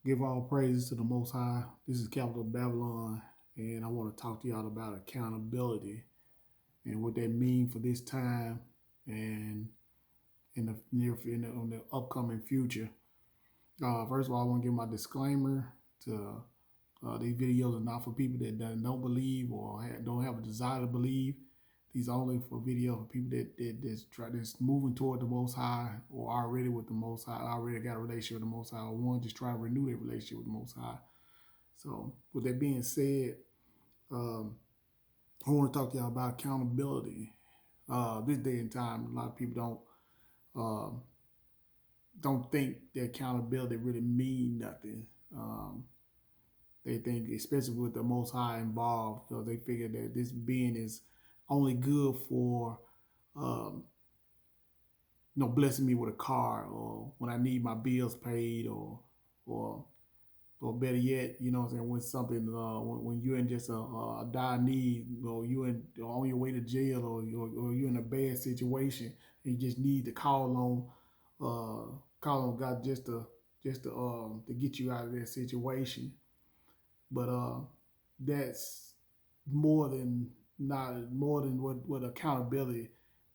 Give all praises to the Most High. This is Capital Babylon, and I want to talk to y'all about accountability and what that means for this time and in the upcoming future. First of all, I want to give my disclaimer to these videos are not for people that don't believe or don't have a desire to believe. These are only for video for people that's moving toward the Most High or already with the Most High, already got a relationship with the Most High, or one just trying to renew their relationship with the Most High. So, with that being said, um, I want to talk to y'all about accountability. This day and time, a lot of people um, don't think that accountability really mean nothing. They think, especially with the Most High involved, because they figure that this being is only good for, um, blessing me with a car or when I need my bills paid or or better yet, what I'm saying, when something, when you're in just a dire need, or you're on your way to jail, or you're in a bad situation, and you just need to call on God to get you out of that situation. But that's more than not more than what accountability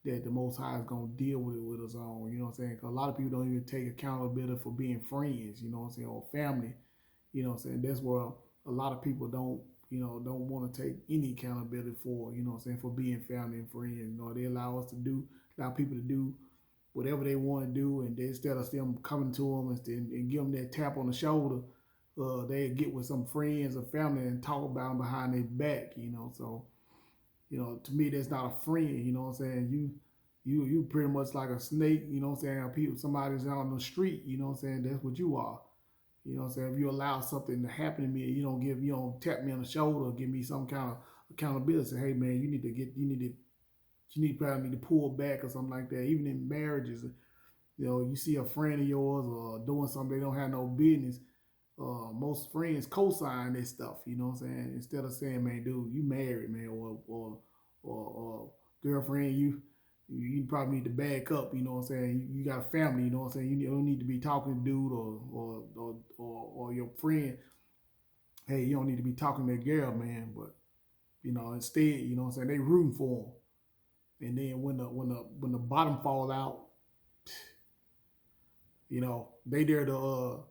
that the Most High is gonna deal with us on. You know what I'm saying? 'Cause a lot of people don't even take accountability for being friends. You know what I'm saying? Or family. You know what I'm saying? That's where a lot of people don't want to take any accountability for. You know what I'm saying? For being family and friends. They allow people to do whatever they want to do, and instead of them coming to them and give them that tap on the shoulder, they get with some friends or family and talk about them behind their back. So to me, that's not a friend. You know what I'm saying? You pretty much like a snake. You know what I'm saying? People, somebody's out on the street. You know what I'm saying? That's what you are. You know what I'm saying? If you allow something to happen to me, you don't tap me on the shoulder, or give me some kind of accountability. Say, hey man, you need probably need to pull back or something like that. Even in marriages, you see a friend of yours or doing something they don't have no business. Most friends co-sign this stuff. You know what I'm saying? Instead of saying, man, dude, you married, man, or girlfriend, you probably need to back up. You know what I'm saying? You got a family. You know what I'm saying? You don't need to be talking to dude or your friend. Hey, you don't need to be talking to that girl, man. But instead, you know what I'm saying? They rooting for them. And then when the bottom fall out, they there to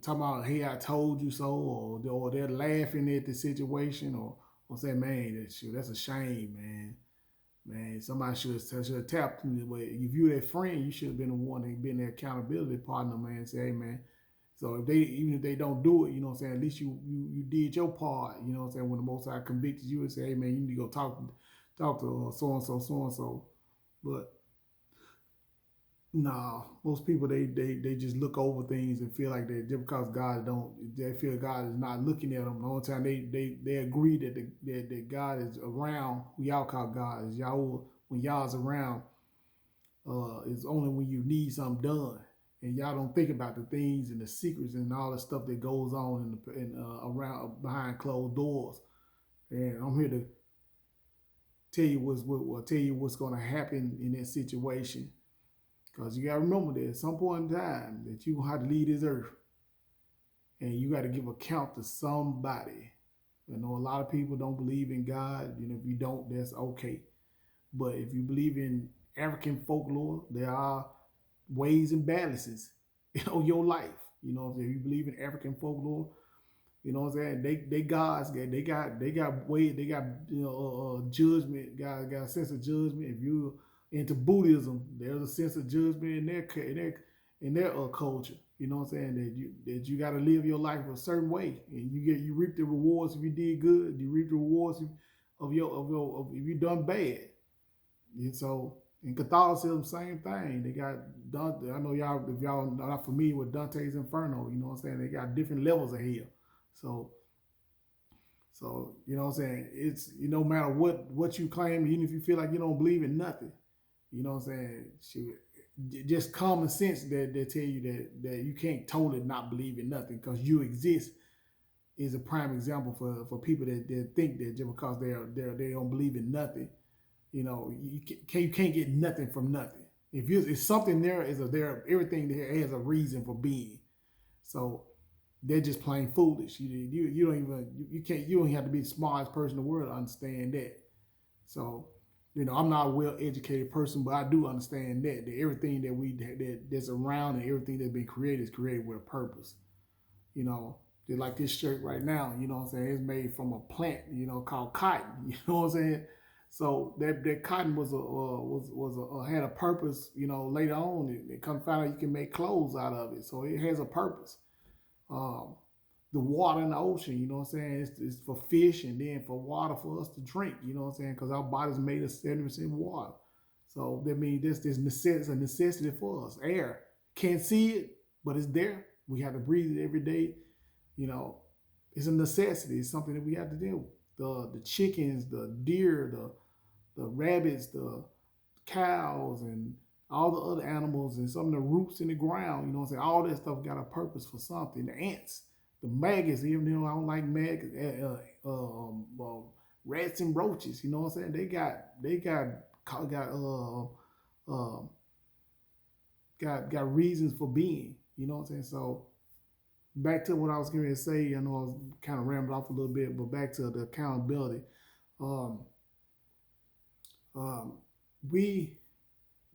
talk about, hey, I told you so, or they're laughing at the situation, or say, man, that's a shame, man. Man, somebody should have tapped me. But if you're that friend, you should have been the one that been their accountability partner, man. Say, hey, man. So even if they don't do it, you know what I'm saying, at least you did your part. You know what I'm saying. When the Most High convicted you and say, hey, man, you need to go talk to so and so. But nah, most people they just look over things and feel like that just because they feel God is not looking at them. The only time they agree that God is around, who y'all call God is Yahweh. When y'all's around, it's only when you need something done, and y'all don't think about the things and the secrets and all the stuff that goes on around behind closed doors. And I'm here to tell you what's going to happen in that situation. Because you got to remember that at some point in time that you're going to have to leave this earth, and you got to give account to somebody. I know a lot of people don't believe in God. If you don't, that's okay. But if you believe in African folklore, there are ways and balances in your life. If you believe in African folklore, you know what I'm saying? They gods, they got way, they got judgment. Got a sense of judgment. If you into Buddhism, there's a sense of judgment in their culture. You know what I'm saying? That you got to live your life a certain way, and you reap the rewards if you did good. You reap the rewards of if you done bad. And so in Catholicism, same thing. They got Dante. I know y'all, if y'all are not familiar with Dante's Inferno, you know what I'm saying? They got different levels of hell. So you know what I'm saying? It's no matter what you claim, even if you feel like you don't believe in nothing, you know what I'm saying? Just common sense that they tell you that you can't totally not believe in nothing because you exist is a prime example for people that think that just because they don't believe in nothing, you can't get nothing from nothing. If something there is there, everything there has a reason for being. So they're just plain foolish. You don't even you don't have to be the smartest person in the world to understand that. So, I'm not a well educated person, but I do understand that everything that's around and everything that's been created is created with a purpose. You know, just like this shirt right now. You know what I'm saying? It's made from a plant. Called cotton. You know what I'm saying? So that cotton had a purpose. Later on, they come find out you can make clothes out of it. So it has a purpose. Um, the water in the ocean, you know what I'm saying? It's for fish and then for water for us to drink, you know what I'm saying? Because our body's made of 70% water. So that means this necessity, a necessity for us. Air. Can't see it, but it's there. We have to breathe it every day. You know, it's a necessity. It's something that we have to deal with. The chickens, the deer, the rabbits, the cows, and all the other animals, and some of the roots in the ground. You know what I'm saying? All that stuff got a purpose for something. The ants, the maggots, even though I don't like maggots, rats and roaches. You know what I'm saying? Uh, got reasons for being. You know what I'm saying? So back to what I was going to say. I know I was kind of rambled off a little bit, but back to the accountability. Um, um, we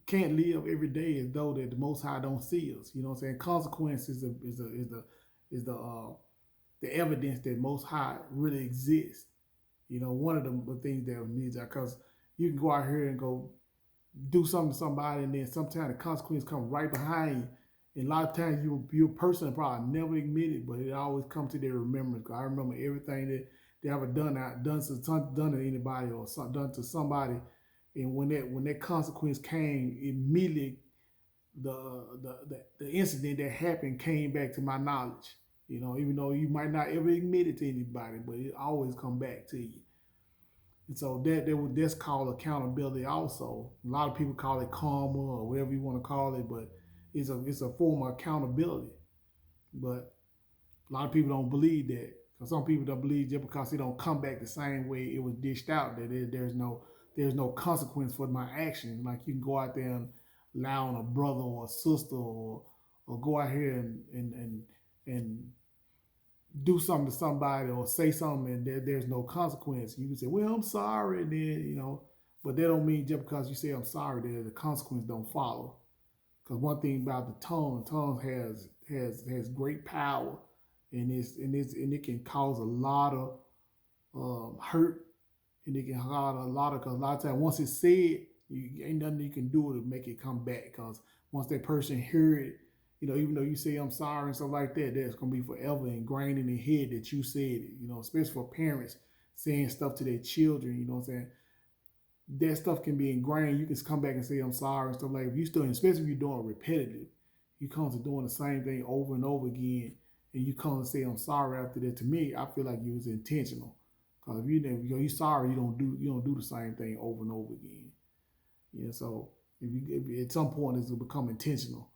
can't live every day as though that the Most High don't see us. You know what I'm saying? Consequences is the evidence that Most High really exists. One of the things that needs that, because you can go out here and go do something to somebody, and then sometimes the consequences come right behind you. And a lot of times you personally probably never admit it, but it always comes to their remembrance. I remember everything that they ever done to anybody or done to somebody, and when that consequence came, immediately the incident that happened came back to my knowledge. Even though you might not ever admit it to anybody, but it always come back to you. And so that's called accountability. Also, a lot of people call it karma or whatever you want to call it, but it's a form of accountability. But a lot of people don't believe that, because some people don't believe just because it don't come back the same way it was dished out, that there's no consequence for my action. Like you can go out there and lie on a brother or a sister, or go out here and do something to somebody or say something, and there's no consequence. You can say, well, I'm sorry, and then but that don't mean just because you say I'm sorry that the consequence don't follow. Because one thing about the tongue has great power, and it can cause a lot of hurt, and it can cause because a lot of times once it's said, you ain't nothing you can do to make it come back. Because once that person heard it, even though you say I'm sorry and stuff like that, that's gonna be forever ingrained in their head that you said it. Especially for parents saying stuff to their children. You know what I'm saying? That stuff can be ingrained. You can come back and say I'm sorry and stuff like that. If you still, especially if you're doing it repetitive, you come to doing the same thing over and over again, and you come and say I'm sorry after that. To me, I feel like it was intentional. Because if you're sorry, you don't do the same thing over and over again. So if at some point it's become intentional.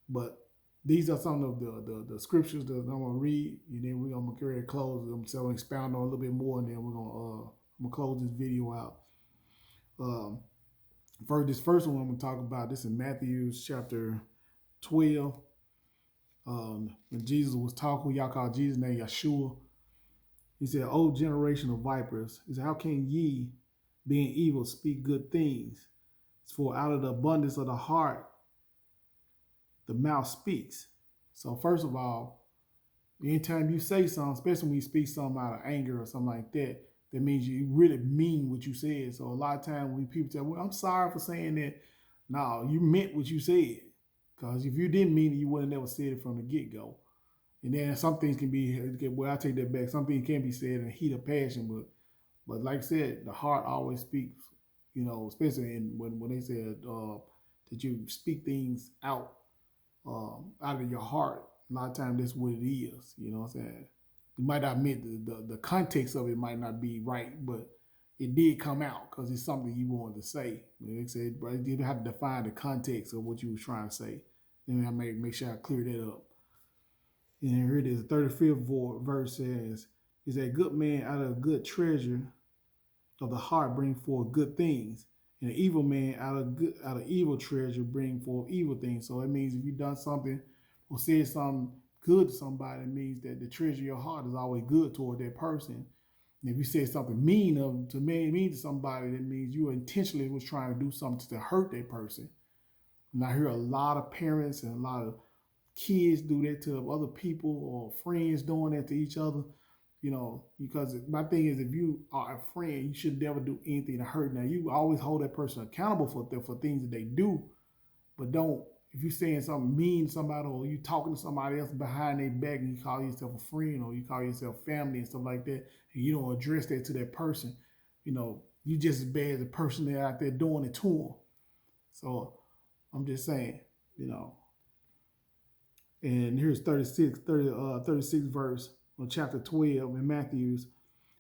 But these are some of the scriptures that I'm gonna read, and then I'm gonna carry it close. I'm gonna expound on a little bit more, and then I'm gonna close this video out. This first one I'm gonna talk about. This is Matthew chapter 12. When Jesus was talking, y'all call Jesus' name Yeshua. He said, "O generation of vipers," he said, "how can ye, being evil, speak good things? For out of the abundance of the heart, the mouth speaks." So first of all, anytime you say something, especially when you speak something out of anger or something like that, that means you really mean what you said. So a lot of times when people say, well, I'm sorry for saying that, no, you meant what you said. Because if you didn't mean it, you would have never said it from the get-go. And then some things can be, well, I take that back. Some things can be said in heat of passion, but like I said, the heart always speaks, especially when they said that you speak things out of your heart. A lot of times that's what it is, you know what I'm saying? You might not admit the context of it might not be right, but it did come out because it's something you wanted to say. They said, bro, you have to define the context of what you were trying to say. Then I make sure I clear that up. And here it is, the 35th verse says, "Is a good man out of good treasure of the heart bring forth good things, and an evil man out of evil treasure bring forth evil things." So it means if you've done something or said something good to somebody, it means that the treasure of your heart is always good toward that person. And if you say something mean to somebody, that means you intentionally was trying to do something to hurt that person. And I hear a lot of parents and a lot of kids do that to other people or friends doing that to each other. Because my thing is, if you are a friend, you should never do anything to hurt. Now, you always hold that person accountable for things that they do, but don't. If you're saying something mean to somebody or you talking to somebody else behind their back and you call yourself a friend or you call yourself family and stuff like that, and you don't address that to that person, you just as bad as the person that out there doing it to them. So I'm just saying, you know. And here's 36 verse on chapter 12 in Matthews.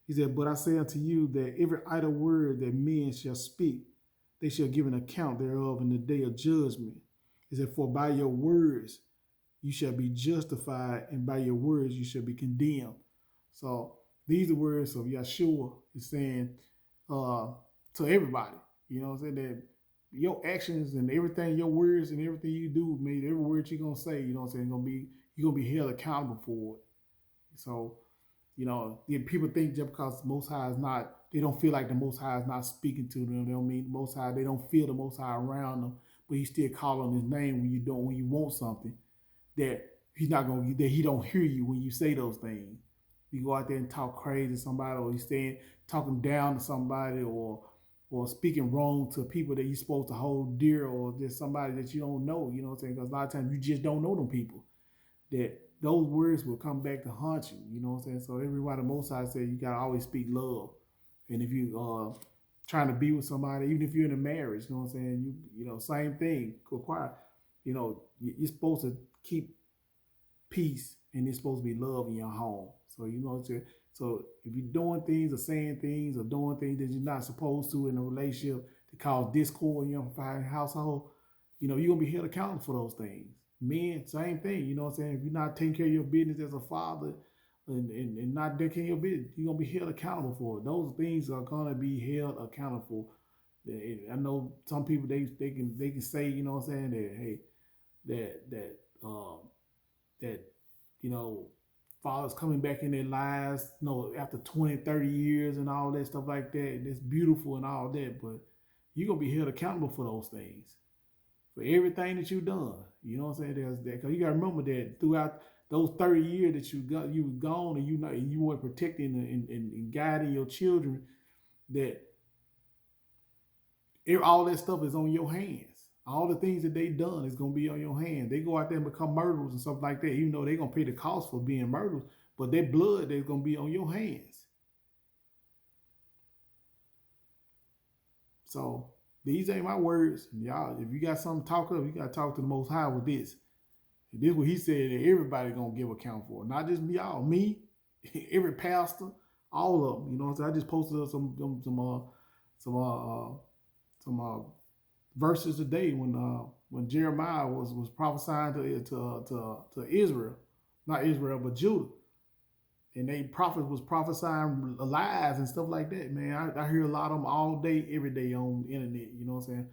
He said, "But I say unto you that every idle word that men shall speak, they shall give an account thereof in the day of judgment. He said, for by your words you shall be justified, and by your words you shall be condemned." So these are words of Yeshua. He's saying to everybody, what I'm saying, that your actions and everything, your words and everything you do, made every word you're gonna say, what I'm saying, you're gonna be held accountable for it. So, people think just because the Most High is not, they don't feel like the Most High is not speaking to them. They don't mean the Most High. They don't feel the Most High around them, but you still call on His name when you want something. That that He don't hear you when you say those things. You go out there and talk crazy to somebody, or you talking down to somebody, or speaking wrong to people that you're supposed to hold dear, or just somebody that you don't know. You know what I'm saying? Because a lot of times you just don't know them people. That those words will come back to haunt you. You know what I'm saying? So everybody, Most High said, you gotta always speak love. And if you trying to be with somebody, even if you're in a marriage, you know what I'm saying? Same thing. You're supposed to keep peace, and there's supposed to be love in your home. So so if you're doing things or saying things or doing things that you're not supposed to in a relationship to cause discord in your household, you're gonna be held accountable for those things. Men, same thing. You know what I'm saying? If you're not taking care of your business as a father and not taking care of your business, you're gonna be held accountable for it. Those things are gonna be held accountable. I know some people they can say, you know what I'm saying, that hey, that fathers coming back in their lives, after 20, 30 years and all that stuff like that. And it's beautiful and all that, but you're gonna be held accountable for those things, for everything that you've done. You know what I'm saying? There's that, because you gotta remember that throughout those 30 years that you were gone and you weren't protecting and guiding your children, that all that stuff is on your hands. All the things that they done is gonna be on your hands. They go out there and become murderers and stuff like that, even though they're gonna pay the cost for being murderers, but their blood is gonna be on your hands. So these ain't my words. Y'all, if you got something to talk of, you gotta talk to the Most High with this. And this is what He said that everybody gonna give account for. Not just y'all, me, every pastor, all of them. You know what I'm saying? I just posted some verses today when Jeremiah was prophesying to Israel, not Israel but Judah, and they prophets was prophesying lies and stuff like that. Man, I hear a lot of them all day, every day on the internet. You know what I'm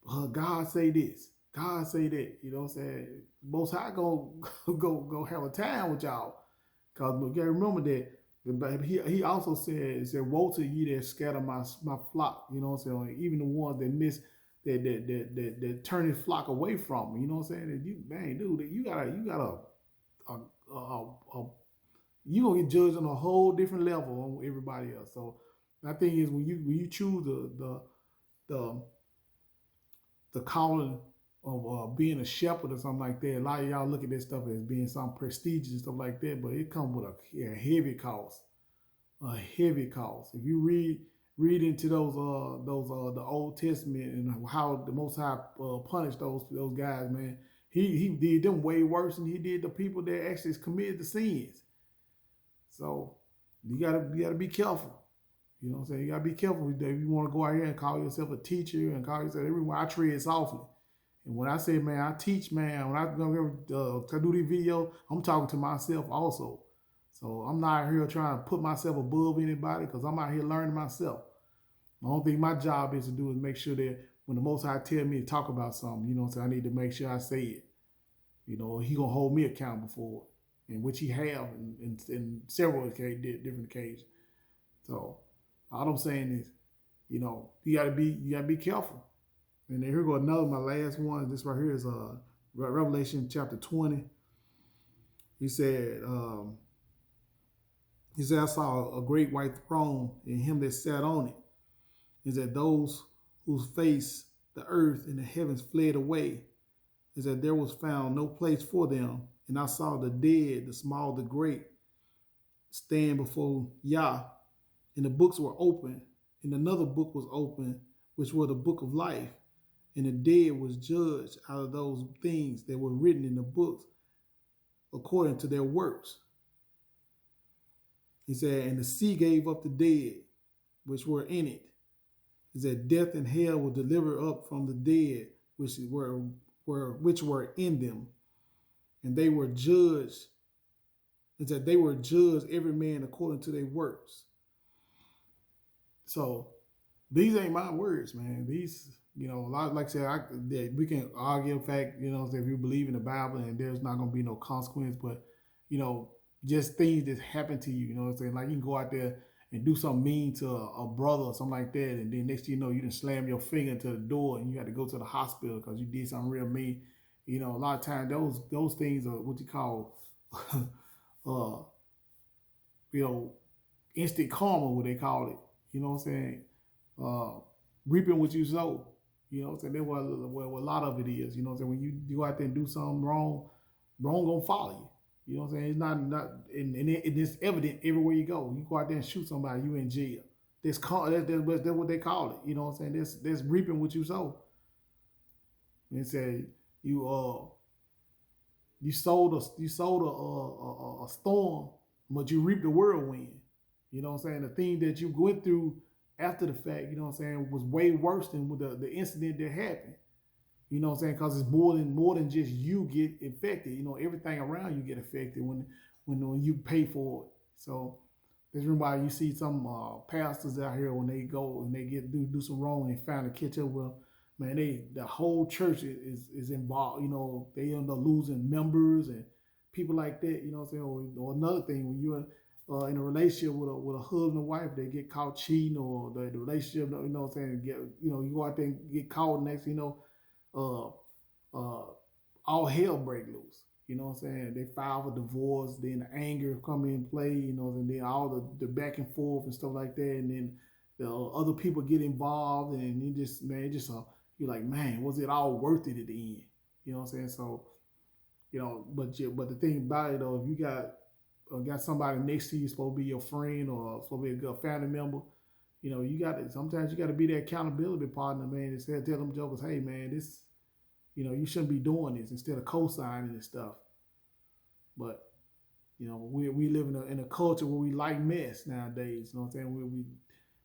saying? God say this, God say that. You know what I'm saying? Most High go have a time with y'all, cause you gotta remember that. But he also said, "Woe to ye that scatter my flock." You know what I'm saying? Even the ones that miss that turn his flock away from him. You know what I'm saying? That you you gonna get judged on a whole different level on everybody else. So my thing is, when you choose the calling of being a shepherd or something like that, a lot of y'all look at this stuff as being something prestigious and stuff like that, but it comes with a heavy cost. A heavy cost. If you read into those the Old Testament and how the Most High punished those guys, man, he did them way worse than he did the people that actually committed the sins. So you gotta be careful. You know what I'm saying? You gotta be careful if you want to go out here and call yourself a teacher and call yourself everywhere. I tread softly. And when I say, man, I teach, man, when I go do these videos, I'm talking to myself also. So I'm not here trying to put myself above anybody, because I'm out here learning myself. The only thing my job is to do is make sure that when the Most High tell me to talk about something, you know what I'm saying, I need to make sure I say it. He gonna hold me accountable for it. in which he have in several different occasions. So all I'm saying is, you gotta be careful. And then here go another, my last one. This right here is Revelation chapter 20. He said, I saw a great white throne and him that sat on it. Is that those whose face the earth and the heavens fled away, is that there was found no place for them. And I saw the dead, the small, the great, stand before Yah, and the books were open, and another book was open, which were the book of life. And the dead was judged out of those things that were written in the books according to their works. He said, and the sea gave up the dead which were in it. He said, death and hell were delivered up from the dead which were in them, and they were judged. Is that they were judged every man according to their works. So these ain't my words, man. These, a lot, like I said, we can argue the fact, if you believe in the Bible and there's not going to be no consequence, but, just things that happen to you, what I'm saying? Like you can go out there and do something mean to a brother or something like that, and then next thing you know, you done slam your finger into the door and you got to go to the hospital because you did something real mean. A lot of times those things are what you call, instant karma, what they call it. You know what I'm saying? Reaping what you sow. You know what I'm saying? That's what a lot of it is. You know what I'm saying? When you go out there and do something wrong gonna follow you. You know what I'm saying? It's not and it's evident everywhere you go. You go out there and shoot somebody, you in jail. That's what they call it. You know what I'm saying? That's reaping what you sow. And say you sold a storm, but you reaped a whirlwind. You know what I'm saying? The thing that you went through after the fact, you know what I'm saying, was way worse than the incident that happened. You know what I'm saying? Because it's more than just you get infected. Everything around you get affected when you pay for it. So that's why you see some pastors out here when they go and they do some wrong and they finally catch up with them, man, the whole church is involved. They end up losing members and people like that. You know what I'm saying? Or another thing, when you're in a relationship with a husband and wife, they get caught cheating, or the relationship, you know what I'm saying? You go out there and get caught next, all hell break loose. You know what I'm saying? They file for divorce, then the anger come in play, and then all the back and forth and stuff like that, and then the other people get involved, and you just, man, you're like, man, was it all worth it at the end? You know what I'm saying? So, but the thing about it though, if you got somebody next to you, supposed to be your friend or supposed to be a good family member, sometimes you got to be the accountability partner, man. Instead of tell them jokers, hey man, this, you shouldn't be doing this, instead of co-signing and stuff. But we live in a culture where we like mess nowadays. You know what I'm saying? We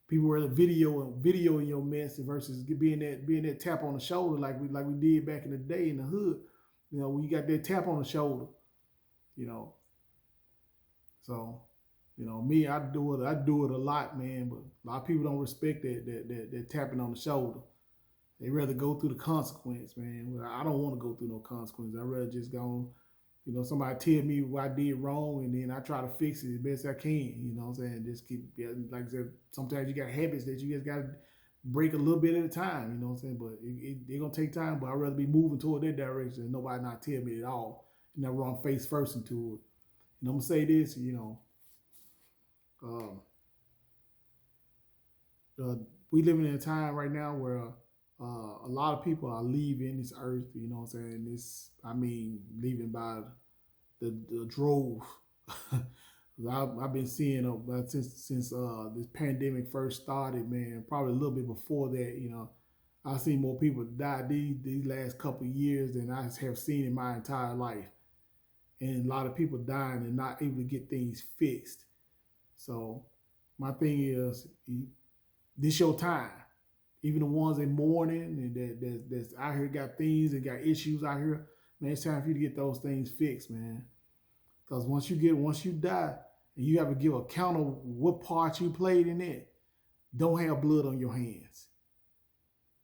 people were video in your mess versus being that tap on the shoulder like we did back in the day in the hood. When you got that tap on the shoulder, So, me, I do it a lot, man. But a lot of people don't respect that tapping on the shoulder. They rather go through the consequence, man. Well, I don't want to go through no consequence. I'd rather just go, somebody tell me what I did wrong, and then I try to fix it as best I can. You know what I'm saying? Just keep, like I said, sometimes you got habits that you just got to break a little bit at a time. You know what I'm saying? But it's going to take time. But I'd rather be moving toward that direction and nobody not tell me at all. And I run face first into it. And I'm going to say this, we living in a time right now where a lot of people are leaving this earth, you know what I'm saying? Leaving by the drove. I've been seeing since this pandemic first started, man, probably a little bit before that, I've seen more people die these last couple of years than I have seen in my entire life. And a lot of people dying and not able to get things fixed. So my thing is, this your time. Even the ones in mourning and that's out here got things and got issues out here, man, it's time for you to get those things fixed, man. Because once you die, and you have to give account of what part you played in it, don't have blood on your hands.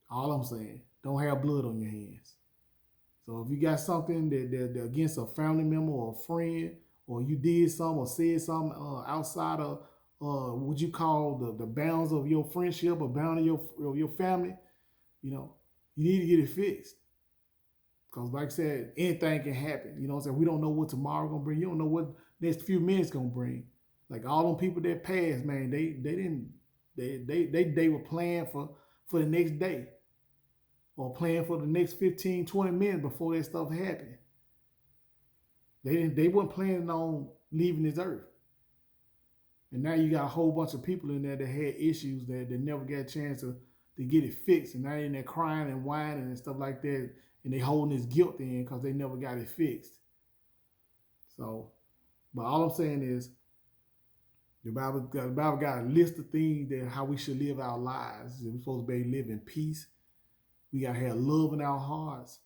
All I'm saying, don't have blood on your hands. So if you got something that against a family member or a friend or you did something or said something outside of what you call the bounds of your friendship or bound of your family, you know, you need to get it fixed. Because like I said, anything can happen. You know what I'm saying? We don't know what tomorrow gonna bring. You don't know what next few minutes gonna bring. Like all them people that passed, man, they didn't they were planning for the next day or planning for the next 15, 20 minutes before that stuff happened. They weren't planning on leaving this earth. And now you got a whole bunch of people in there that had issues that never got a chance to get it fixed. And now they're in there crying and whining and stuff like that. And they holding this guilt in because they never got it fixed. So, but all I'm saying is the Bible got a list of things that how we should live our lives. We're supposed to be able to live in peace. We got to have love in our hearts.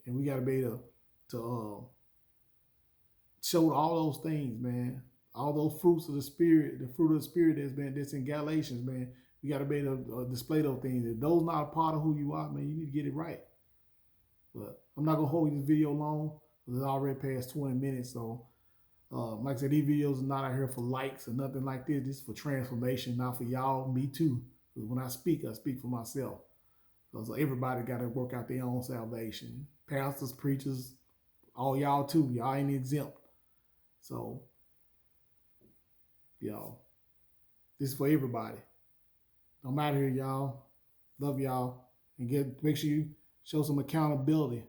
And we got to be able to show all those things, man. All those fruits of the spirit, the fruit of the spirit that's in Galatians, man. We got to be able to display those things. If those not a part of who you are, man, you need to get it right. But I'm not gonna hold this video long because it's already past 20 minutes. So, like I said, these videos are not out here for likes or nothing like this. This is for transformation, not for y'all, me too. Because when I speak for myself. Because everybody got to work out their own salvation. Pastors, preachers, all y'all too. Y'all ain't exempt. So, y'all, this is for everybody. I'm out here, y'all. Love y'all. And make sure you show some accountability